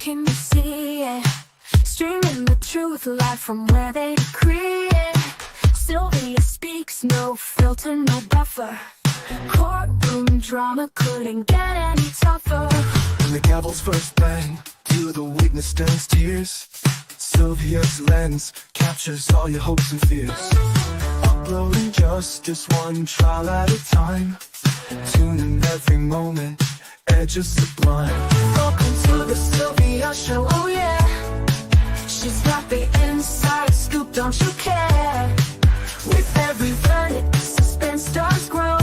can you see it? Streaming the truth live from where they decree it. Sylvia speaks, no filter, no buffer. Courtroom drama couldn't get any tougher. When the gavel's first bang, to the witness stands tears. Sylvia's lens captures all your hopes and fears. Uploading justice one trial at a time. Tune in every moment, edges sublime. Welcome to the Sylvia Show, oh yeah. She's got the inside scoop, don't you care? With every verdict, suspense does grow.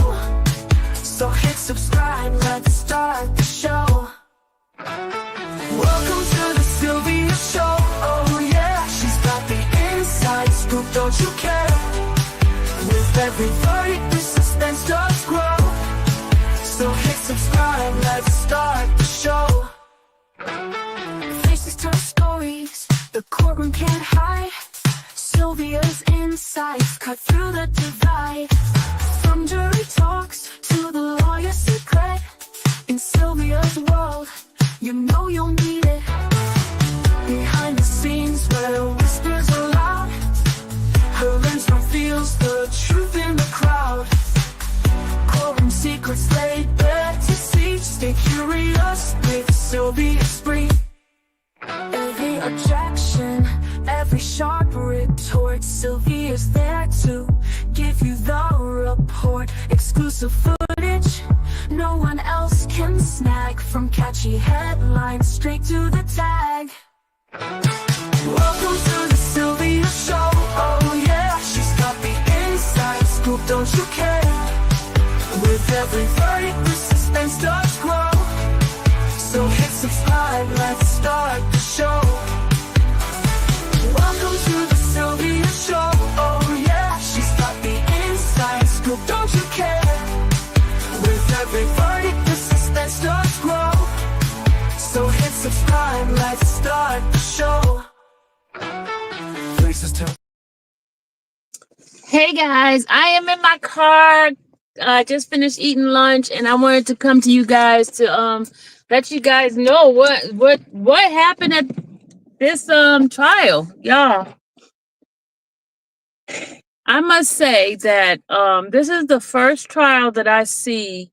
So hit subscribe, let's start the show. Welcome to the Sylvia Show, oh yeah. She's got the inside scoop, don't you care? With every verdict, the suspense does grow. So hit subscribe, let's start the show. Faces tell stories, the courtroom can't hide. Sylvia's insights cut through the divide. From jury talks to the lawyer's secret. In Sylvia's world, you know you'll need it. Behind the scenes where whispers are loud, her lens reveals the truth in the crowd. Courtroom secrets laid bare to see. Stay curious with Sylvia Spree. Every objection, every sharp retort, Sylvia's there to give you the report. Exclusive footage no one else can snag. From catchy headlines straight to the tag. Welcome to the Sylvia Show, oh yeah. She's got the inside scoop, don't you care? With every verdict, the suspense does grow. So hit subscribe, let's start the show. Welcome to the Sylvia Show, oh yeah. She's got the inside scoop, don't you care? With every verdict, the suspense does grow. So hit subscribe, let's start the show. Faces tell. Hey guys, I am in my car. I just finished eating lunch, and I wanted to come to you guys to let you guys know what happened at this trial, y'all. I must say that this is the first trial that I see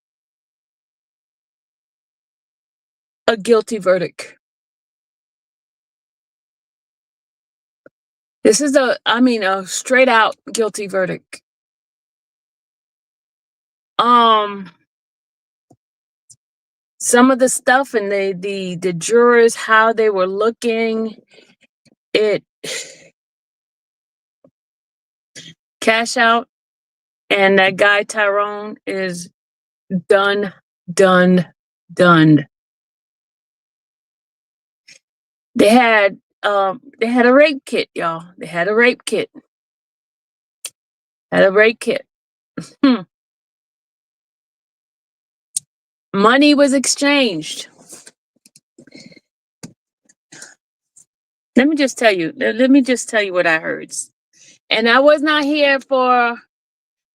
a guilty verdict. This is a straight out guilty verdict. Some of the stuff and the jurors, how they were looking, it Cash Out and that guy Tyrone is done. They had a rape kit, y'all. They had a rape kit. Money was exchanged. Let me just tell you what I heard. And I was not here for.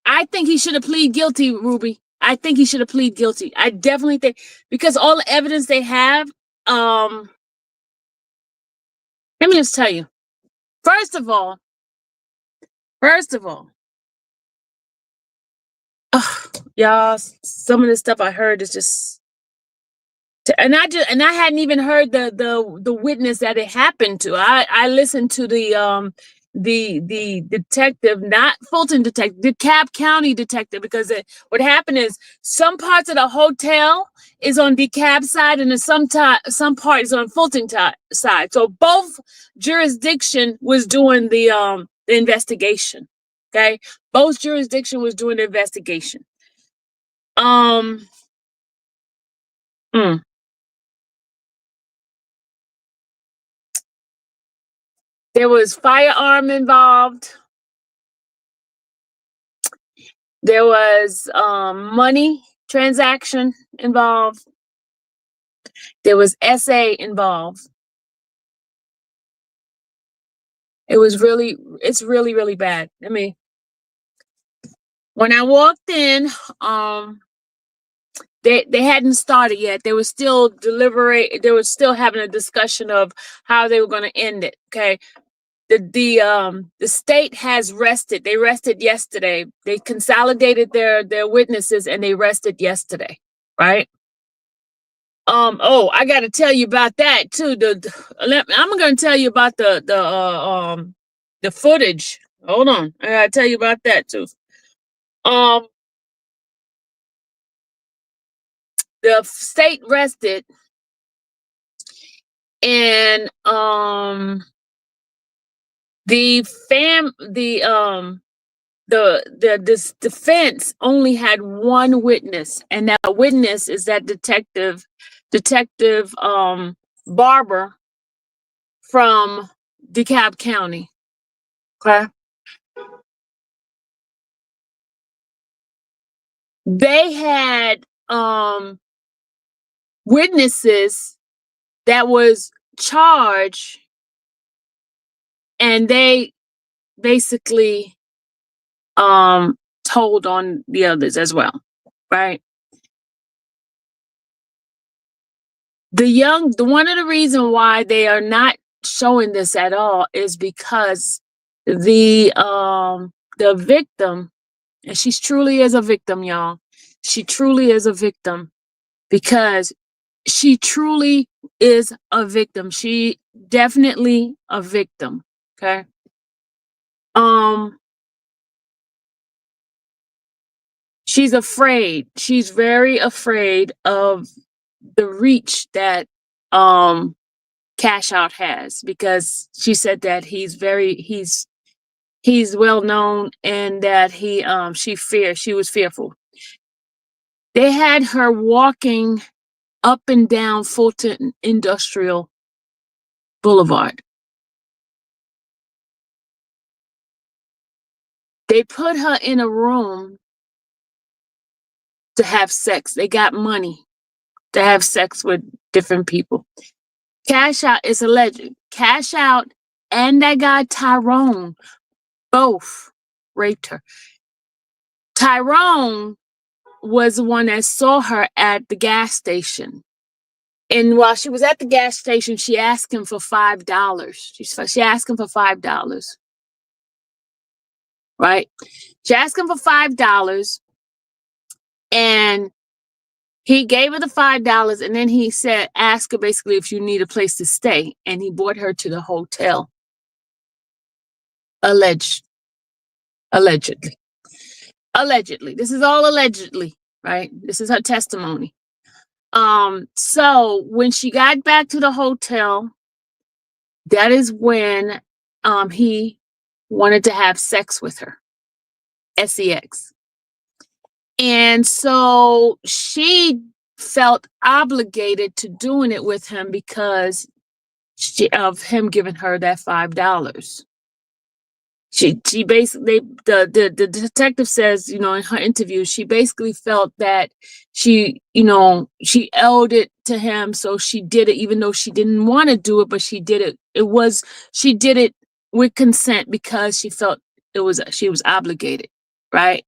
I think he should have pleaded guilty, Ruby. I think he should have pleaded guilty. I definitely think, because all the evidence they have. Let me just tell you. First of all, y'all, some of the stuff I heard is just, and I hadn't even heard the witness that it happened to. I listened to the detective, not Fulton detective, the DeKalb County detective, because what happened is some parts of the hotel is on DeKalb side and then some part is on Fulton side. So both jurisdiction was doing the investigation. Okay, both jurisdiction was doing the investigation. There was firearm involved. There was money transaction involved. There was SA involved. It's really, really bad. I mean, when I walked in, they hadn't started yet. They were still they were still having a discussion of how they were going to end it. Okay. The state has rested. They rested yesterday. They consolidated their witnesses and they rested yesterday, right? Oh, I got to tell you about that too. I'm going to tell you about the footage. Hold on, I got to tell you about that too. The state rested, and this defense only had one witness, and that witness is that detective Barber from DeKalb County. Okay. They had witnesses that was charged, and they basically told on the others as well, right? One of the reasons why they are not showing this at all is because the victim, and she truly is a victim, y'all. She truly is a victim, because she truly is a victim. She definitely a victim. Okay. She's afraid. She's very afraid of the reach that Cash Out has, because she said that he's well known, and that she was fearful. They had her walking up and down Fulton Industrial Boulevard. They put her in a room to have sex. They got money to have sex with different people. Cash Out is alleged. Cash Out and that guy Tyrone both raped her. Tyrone was the one that saw her at the gas station. And while she was at the gas station, she asked him for $5. She asked him for $5. Right? She asked him for $5, and he gave her the $5, and then he said, ask her basically if you need a place to stay. And he brought her to the hotel. Allegedly. This is all allegedly, right? This is her testimony. So when she got back to the hotel, that is when he wanted to have sex with her. sex. And so she felt obligated to doing it with him because of him giving her that $5. She basically, the detective says, in her interview, she basically felt that she owed it to him, so she did it even though she didn't want to do it, but she did it. She did it with consent because she felt she was obligated, right?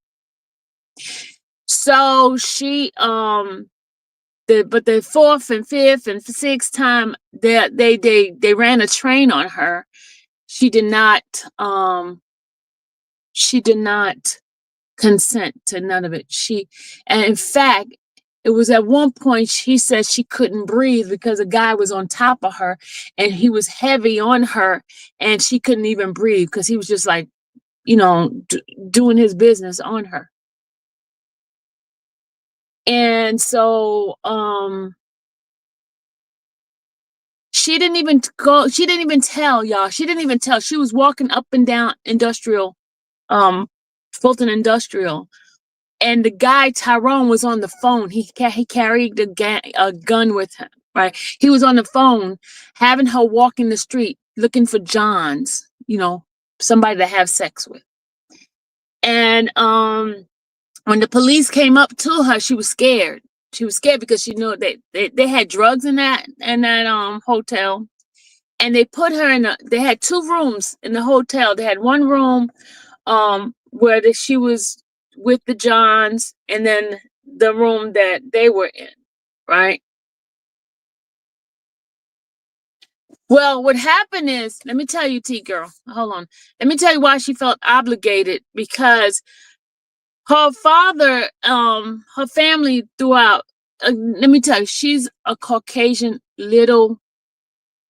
So she but the fourth and fifth and sixth time they ran a train on her. She did not consent to none of it. And in fact, it was at one point she said she couldn't breathe because a guy was on top of her and he was heavy on her, and she couldn't even breathe because he was just like, doing his business on her. And so she didn't even tell, y'all. She didn't even tell. She was walking up and down Fulton Industrial, and the guy Tyrone was on the phone. He carried a gun with him, right? He was on the phone having her walking the street looking for Johns, somebody to have sex with. And when the police came up to her, she was scared. She was scared because she knew they had drugs in that hotel, and they put her they had 2 rooms in the hotel. They had one room where she was with the Johns, and then the room that they were in, right? Well, what happened is, let me tell you, T girl, hold on. Let me tell you why she felt obligated, because her father, her family throughout, let me tell you, she's a Caucasian little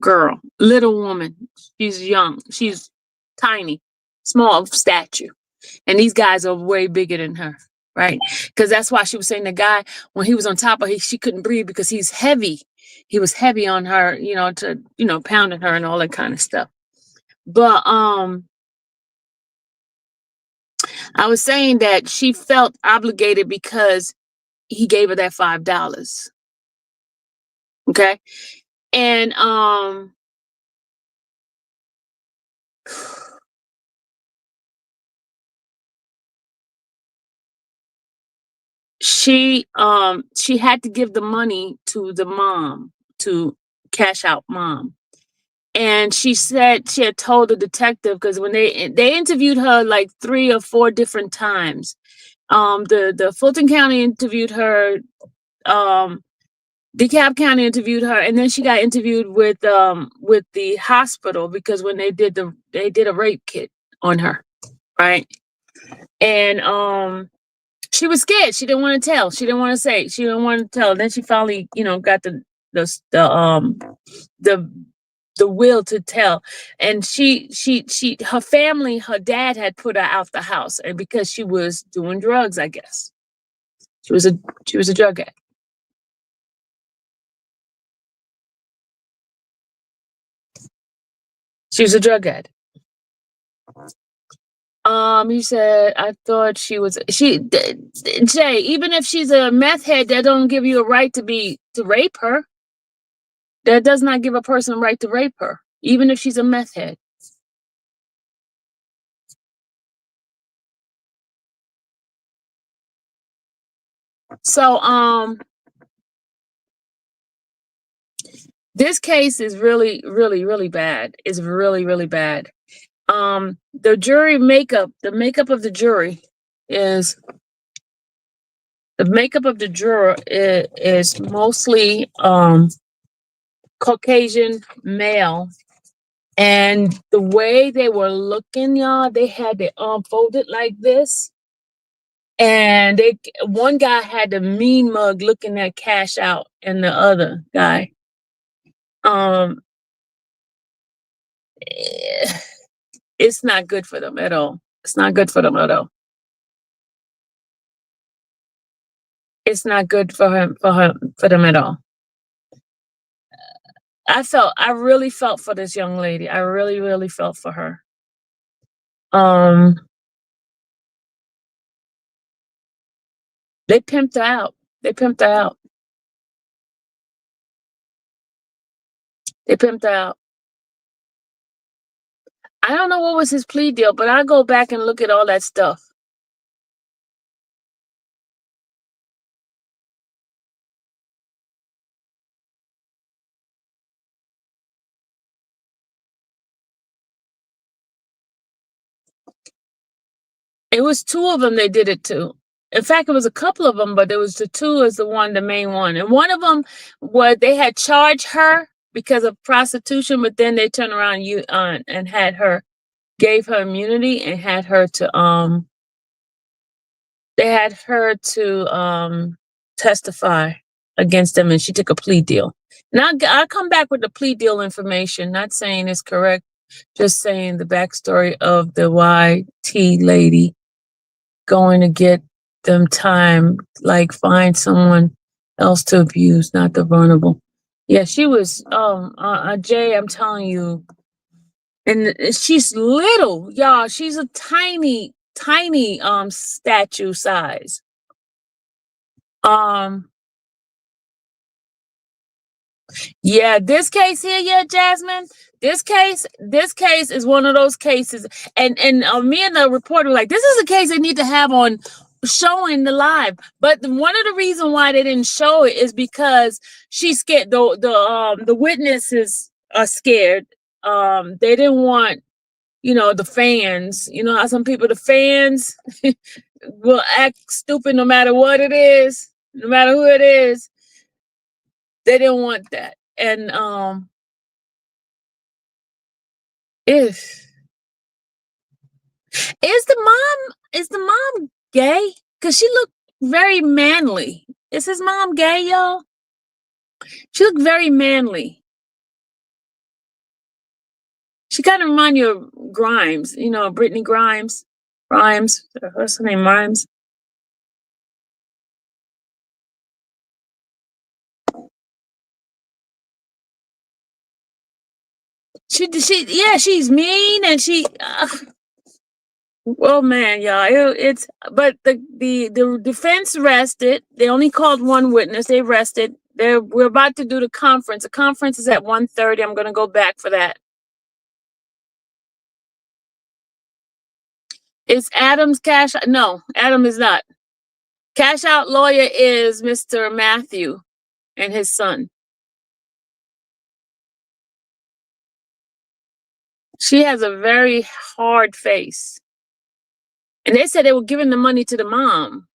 girl, little woman. She's young. She's tiny, small of stature. And these guys are way bigger than her, right? Because that's why she was saying the guy, when he was on top of her, she couldn't breathe because he's heavy. He was heavy on her, pounding her and all that kind of stuff. But I was saying that she felt obligated because he gave her that $5. Okay. And she had to give the money to the mom, to cash out mom. And she said she had told the detective, because when they interviewed her like 3 or 4 different times. The Fulton County interviewed her, DeKalb County interviewed her, and then she got interviewed with the hospital, because when they did a rape kit on her, right? And she was scared. She didn't want to tell. She didn't want to say. She didn't want to tell. Then she finally, got the will to tell. And her family, her dad had put her out the house, and because she was doing drugs, I guess. She was a drug addict. She was a drug addict. He said, I thought Jay, even if she's a meth head, that don't give you a right to rape her. That does not give a person a right to rape her, even if she's a meth head. So, this case is really, really, really bad. It's really, really bad. The jury makeup, the makeup of the jury is mostly Caucasian male. And the way they were looking, y'all, they had their arm folded like this. And one guy had the mean mug looking at cash out, and the other guy, it's not good for them at all. It's not good for them at all. It's not good for them at all. I really felt for this young lady. I really, really felt for her. They pimped her out. They pimped her out. They pimped her out. I don't know what was his plea deal, but I'll go back and look at all that stuff. It was 2 of them they did it to. In fact, it was a couple of them, but it was the 2 is the main one. And one of them they had charged her because of prostitution, but then they turned around and gave her immunity and had her to testify against them, and she took a plea deal. Now I'll come back with the plea deal information, not saying it's correct, just saying the backstory of the YT lady going to get them time, like find someone else to abuse, not the vulnerable. Yeah, she was, Jay, I'm telling you, and she's little, y'all. She's a tiny, tiny, statue size. Yeah, this case here, yeah, Jasmine. This case is one of those cases, and me and the reporter were like, this is a case they need to have on showing the live. But one of the reasons why they didn't show it is because she's scared. The witnesses are scared. They didn't want, the fans. You know how some people, the fans, will act stupid no matter what it is. no matter who it is, they didn't want that. And if is the mom gay? Cause she looked very manly. Is his mom gay, y'all? She looked very manly. She kind of remind you of Grimes, Brittany Grimes. Rhymes. What's her name? Rhymes. Yeah, she's mean and she. Well, man, y'all, it's but the defense rested. They only called one witness. They rested. We're about to do the conference. The conference is at 1:30. I'm gonna go back for that. Is Adam's cash? No, Adam is not. Cash out lawyer is Mr. Matthew and his son. She has a very hard face. And they said they were giving the money to the mom.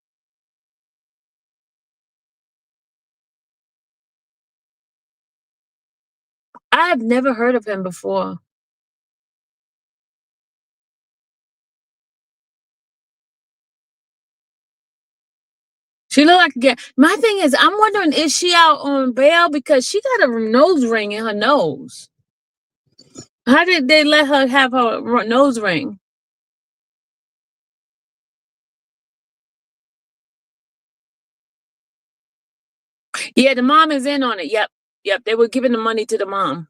I have never heard of him before. She looked like again. My thing is, I'm wondering, is she out on bail because she got a nose ring in her nose? How did they let her have her nose ring? Yeah, the mom is in on it. Yep. They were giving the money to the mom.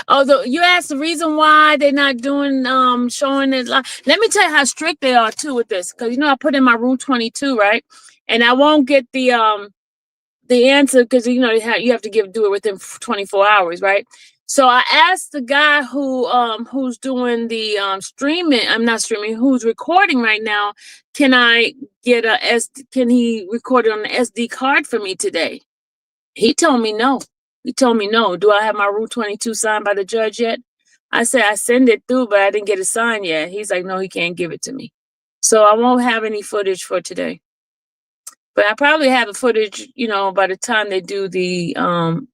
Although you asked the reason why they're not doing showing it. Let me tell you how strict they are too with this, because I put in my Rule 22, right, and I won't get the answer because you have to do it within 24 hours, right? So I asked the guy who's doing the streaming. I'm not streaming. Who's recording right now? Can I get Can he record it on the SD card for me today? He told me no. Do I have my Rule 22 signed by the judge yet? I said I send it through, but I didn't get it signed yet. He's like, no, he can't give it to me. So I won't have any footage for today. But I probably have the footage, by the time they do the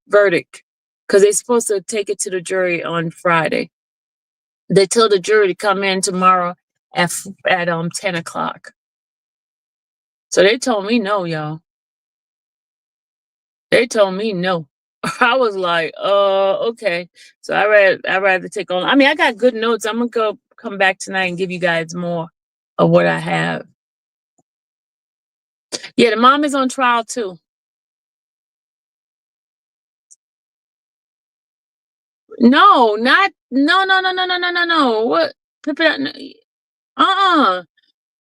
verdict, because they're supposed to take it to the jury on Friday. They told the jury to come in tomorrow at 10 o'clock. So they told me no, y'all. They told me no. I was like, okay. So I'd rather take on. I mean, I got good notes. I'm gonna come back tonight and give you guys more of what I have. Yeah, the mom is on trial too. No, no. What? Uh-uh.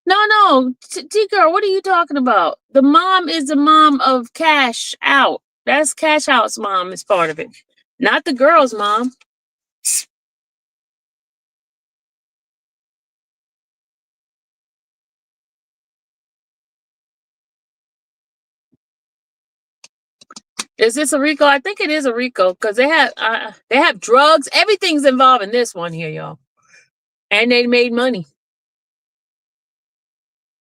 No. T-girl, what are you talking about? The mom is the mom of Cash Out. That's Cash Out's mom is part of it. Not the girl's mom. Is this a RICO? I think it is a RICO because they have drugs. Everything's involved in this one here, y'all. And they made money.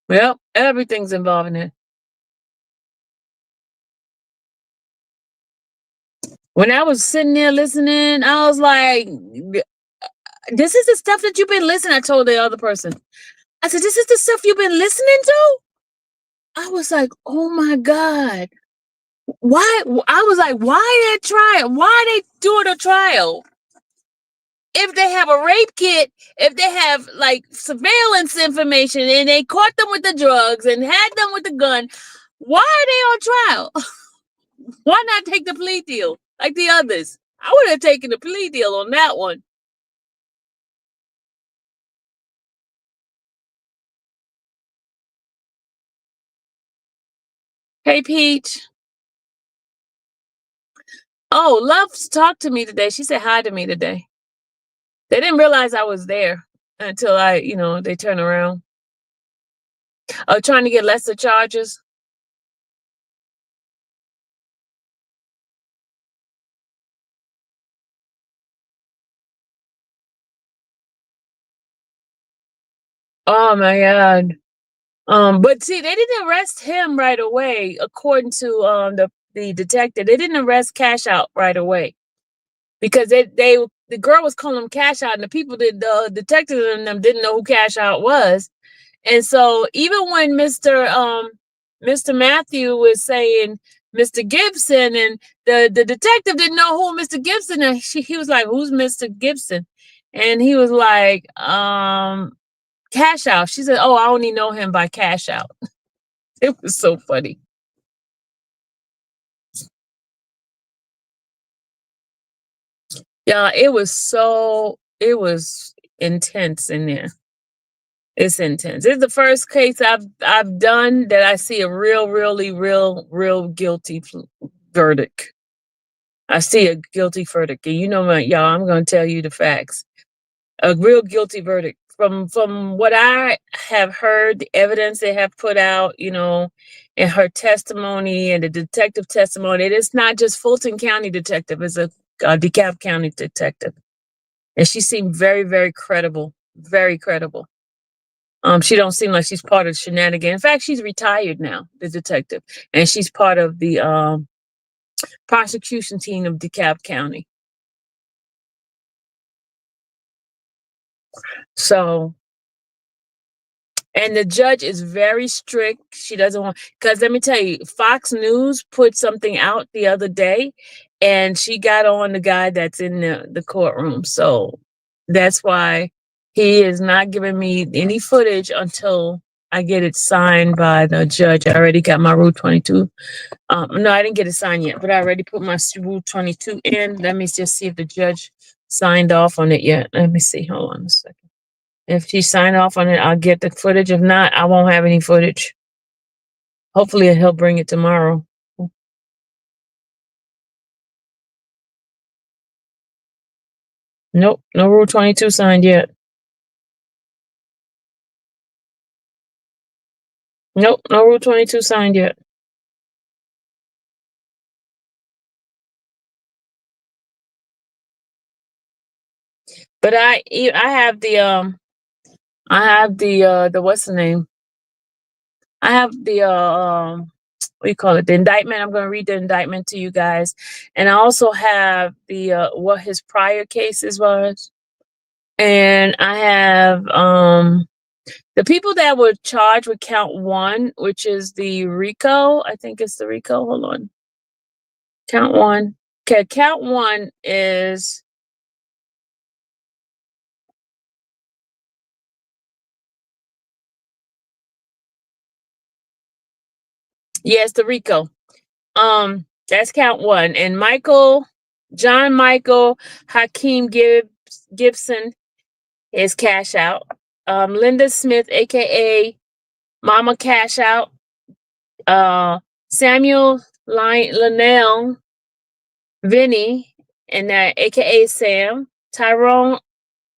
Well, everything's involved in it. When I was sitting there listening, I was like, this is the stuff that you've been listening. I told the other person. I said, this is the stuff you've been listening to? I was like, oh my God. Why? I was like, why that trial? Why they doing a trial? If they have a rape kit, if they have like surveillance information and they caught them with the drugs and had them with the gun, why are they on trial? Why not take the plea deal like the others? I would have taken the plea deal on that one. Hey, Peach. Oh, Love talked to me today. She said hi to me today. They didn't realize I was there until they turn around. Oh, trying to get lesser charges. Oh my God. But see, they didn't arrest him right away, according to the detective. They didn't arrest Cash Out right away because they the girl was calling him Cash Out, and the people that the detectives and them didn't know who Cash Out was. And so even when Mr. Matthew was saying Mr. Gibson, and the detective didn't know who Mr. Gibson, and he was like, "Who's Mr. Gibson?" And he was like, Cash Out. She said, "Oh, I only know him by Cash Out." It was so funny. Yeah, it was intense in there. It's intense. It's the first case I've done that I see a real guilty verdict. I see a guilty verdict, and you know what, y'all, I'm gonna tell you the facts. A real guilty verdict. From what I have heard, the evidence they have put out, and her testimony and the detective testimony. It's not just Fulton County detective; it's a DeKalb County detective, and she seemed very, very credible. Very credible. She don't seem like she's part of shenanigans. In fact, she's retired now, the detective, and she's part of the prosecution team of DeKalb County. So, and the judge is very strict. She doesn't want, because let me tell you, Fox News put something out the other day, and she got on the guy that's in the courtroom. So that's why he is not giving me any footage until I get it signed by the judge. I already got my Rule 22. No, I didn't get it signed yet, but I already put my Rule 22 in. Let me just see if the judge signed off on it yet. Let me see. Hold on a second. If she signed off on it, I'll get the footage. If not, I won't have any footage. Hopefully he'll bring it tomorrow. Nope, no Rule 22 signed yet. Nope, no Rule 22 signed yet. But I have the what's the name? I have the what do you call it? The indictment. I'm going to read the indictment to you guys, and I also have the what his prior cases was, and I have the people that were charged with count one, which is the RICO. I think it's the RICO. Hold on. Count one. Okay, count one is yes, the RICO. That's count one. And John Michael Hakeem Gibson is Cash Out. Linda Smith, aka Mama Cash Out. Samuel Linnell Vinny, and that aka Sam. Tyrone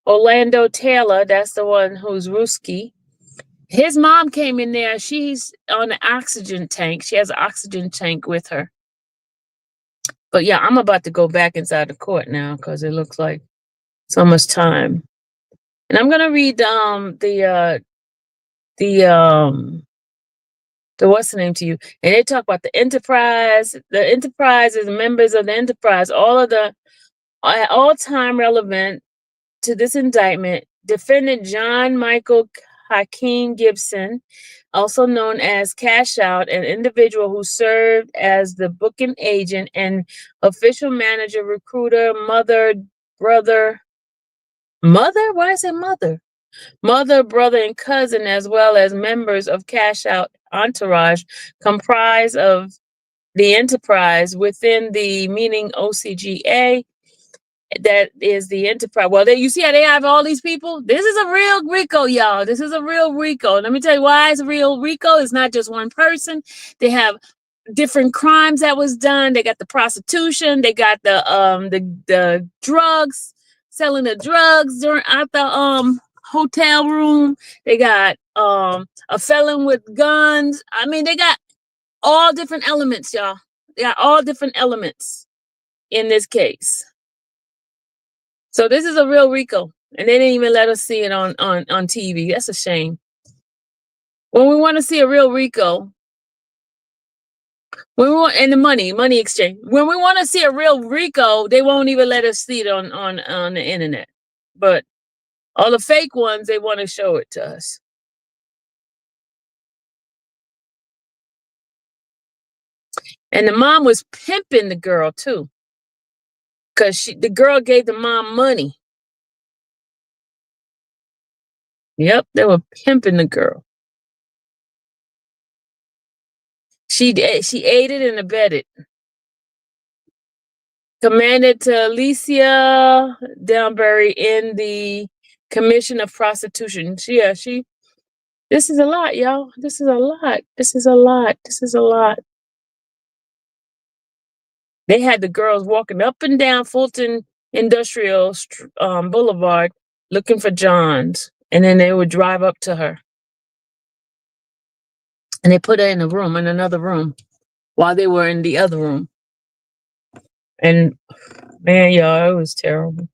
Orlando Taylor, that's the one who's Ruski. His mom came in there. She's on an oxygen tank. She has an oxygen tank with her. But yeah, I'm about to go back inside the court now because it looks like so much time. And I'm gonna read the what's the name to you. And they talk about the enterprise. The enterprise is members of the enterprise. All of the at all time relevant to this indictment, defendant John Michael Hakeem Gibson, also known as Cash Out, an individual who served as the booking agent and official manager, recruiter, brother, why did I say mother, brother, and cousin, as well as members of Cash Out entourage, comprise of the enterprise within the meaning OCGA. That is the enterprise. Well, you see how they have all these people? This is a real RICO, y'all. This is a real RICO. Let me tell you why it's a real RICO. It's not just one person. They have different crimes that was done. They got the prostitution. They got the drugs, selling the drugs at the hotel room. They got a felon with guns. I mean, they got all different elements, y'all. They got all different elements in this case. So this is a real RICO, and they didn't even let us see it on TV. That's a shame. When we want to see a real RICO, when we want and the money exchange. When we want to see a real RICO, they won't even let us see it on the internet. But all the fake ones, they want to show it to us. And the mom was pimping the girl too, because the girl gave the mom money. Yep, they were pimping the girl. She aided and abetted. Commanded to Alicia Downbury in the Commission of Prostitution. This is a lot, y'all. This is a lot. This is a lot. This is a lot. They had the girls walking up and down Fulton Industrial Boulevard looking for Johns. And then they would drive up to her. And they put her in another room, while they were in the other room. And man, y'all, it was terrible.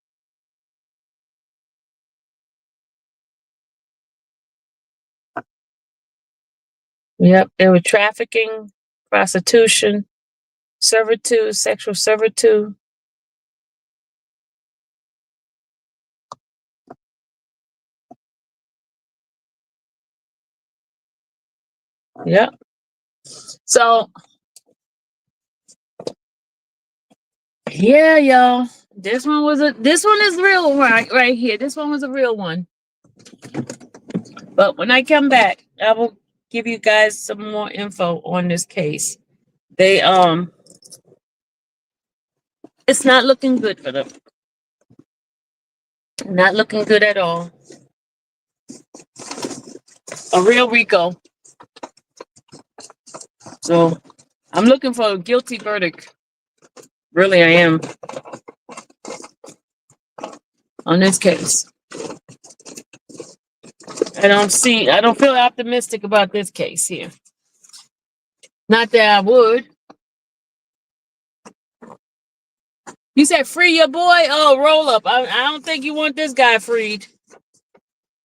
Yep, they were trafficking, prostitution, servitude, sexual servitude. Yep. So yeah, y'all. This one is real right here. This one was a real one. But when I come back, I will give you guys some more info on this case. It's not looking good for them. Not looking good at all. A real RICO. So I'm looking for a guilty verdict. Really, I am. On this case. I don't feel optimistic about this case here. Not that I would. You said free your boy? Oh, roll up. I don't think you want this guy freed.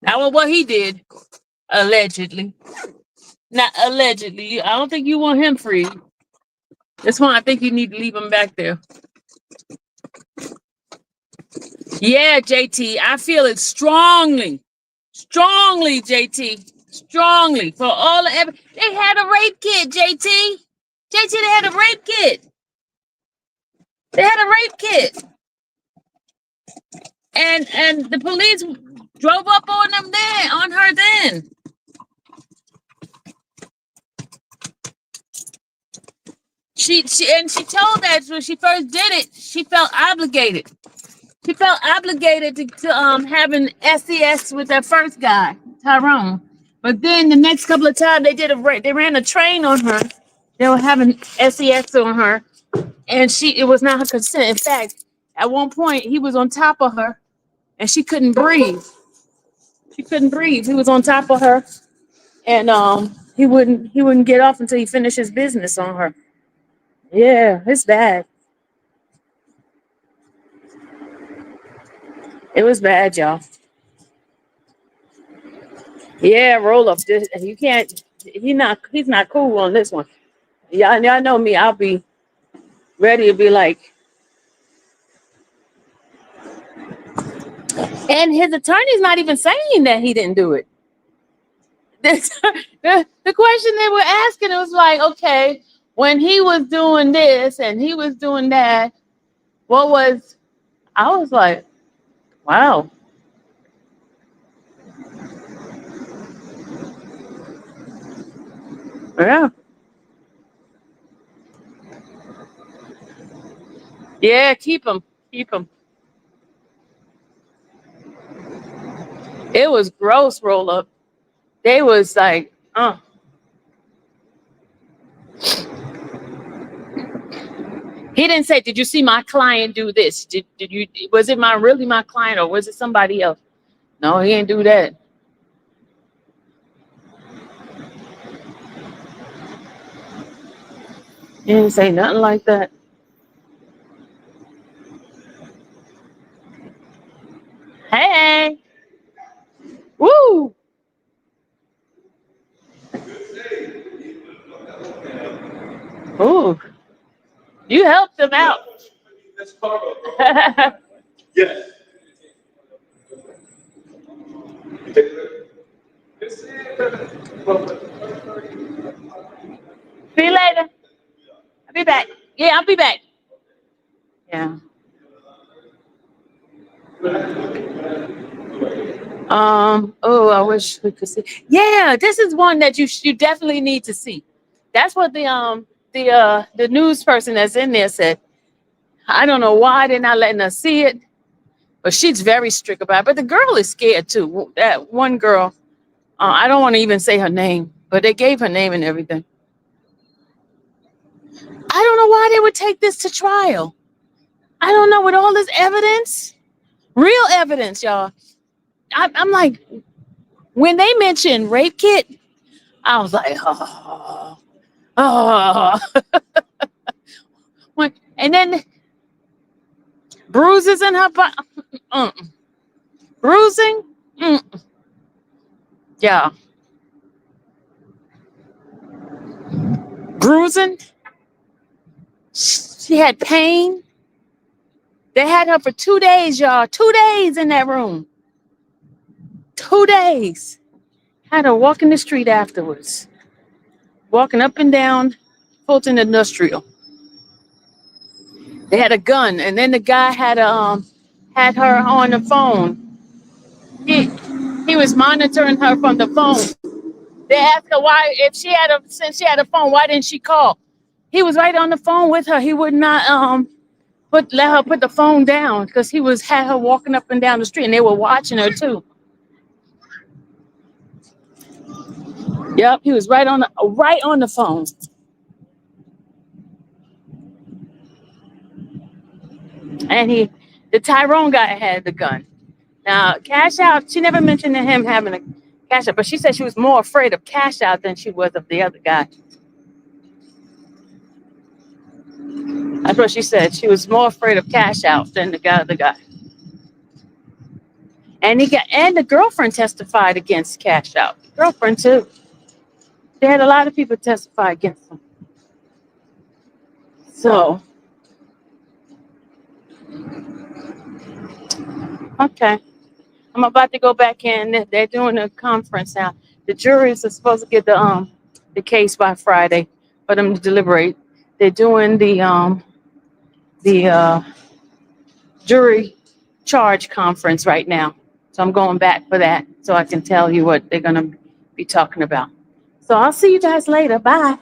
That was what he did. Allegedly. Not allegedly. I don't think you want him freed. This one, I think you need to leave him back there. Yeah, JT. I feel it strongly. Strongly, JT. Strongly. For all the evidence. They had a rape kit, JT. JT, they had a rape kit. They had a rape kit. And the police drove up on them then, on her then. She told that when she first did it, she felt obligated. She felt obligated to having SES with that first guy, Tyrone. But then the next couple of times they ran a train on her. They were having SES on her, and it was not her consent. In fact, at one point he was on top of her, and she couldn't breathe. She couldn't breathe. He was on top of her, and he wouldn't get off until he finished his business on her. Yeah, it's bad. It was bad, y'all. Yeah, roll up. You can't. He's not cool on this one. Y'all know me. I'll be ready to be like. And his attorney's not even saying that he didn't do it. The question they were asking, it was like, okay, when he was doing this and he was doing that, I was like, wow. Yeah. Yeah, keep him. Keep him. It was gross, roll up. They was like, He didn't say, did you see my client do this? Was it really my client, or was it somebody else? No, he didn't do that. He didn't say nothing like that. Hey. Woo. You helped them out. Yes. See you later. I'll be back. Yeah, I'll be back. Yeah. Oh, I wish we could see. Yeah, this is one that you definitely need to see. That's what the news person that's in there said. I don't know why they're not letting us see it, but she's very strict about it. But the girl is scared too. That one girl, I don't want to even say her name, but they gave her name and everything. I don't know why they would take this to trial. I don't know, with all this evidence, real evidence, y'all. I'm like, when they mentioned rape kit, I was like, oh. And then bruises in her butt. Bruising? Yeah. Bruising. She had pain. They had her for 2 days, y'all. 2 days in that room. 2 days. Had her walking the street afterwards. Walking up and down Fulton Industrial. They had a gun, and then the guy had her on the phone. He was monitoring her from the phone. They asked her why, since she had a phone, why didn't she call? He was right on the phone with her. He would not let her put the phone down because he had her walking up and down the street, and they were watching her too. Yep, he was right on the phone. And the Tyrone guy had the gun. Now, Cash Out, she never mentioned him having a Cash Out, but she said she was more afraid of Cash Out than she was of the other guy. That's what she said. She was more afraid of Cash Out than the other guy. And the girlfriend testified against Cash Out. Girlfriend too. They had a lot of people testify against him. So, okay. I'm about to go back in. They're doing a conference now. The juries are supposed to get the case by Friday for them to deliberate. They're doing the jury charge conference right now. So I'm going back for that so I can tell you what they're going to be talking about. So I'll see you guys later. Bye.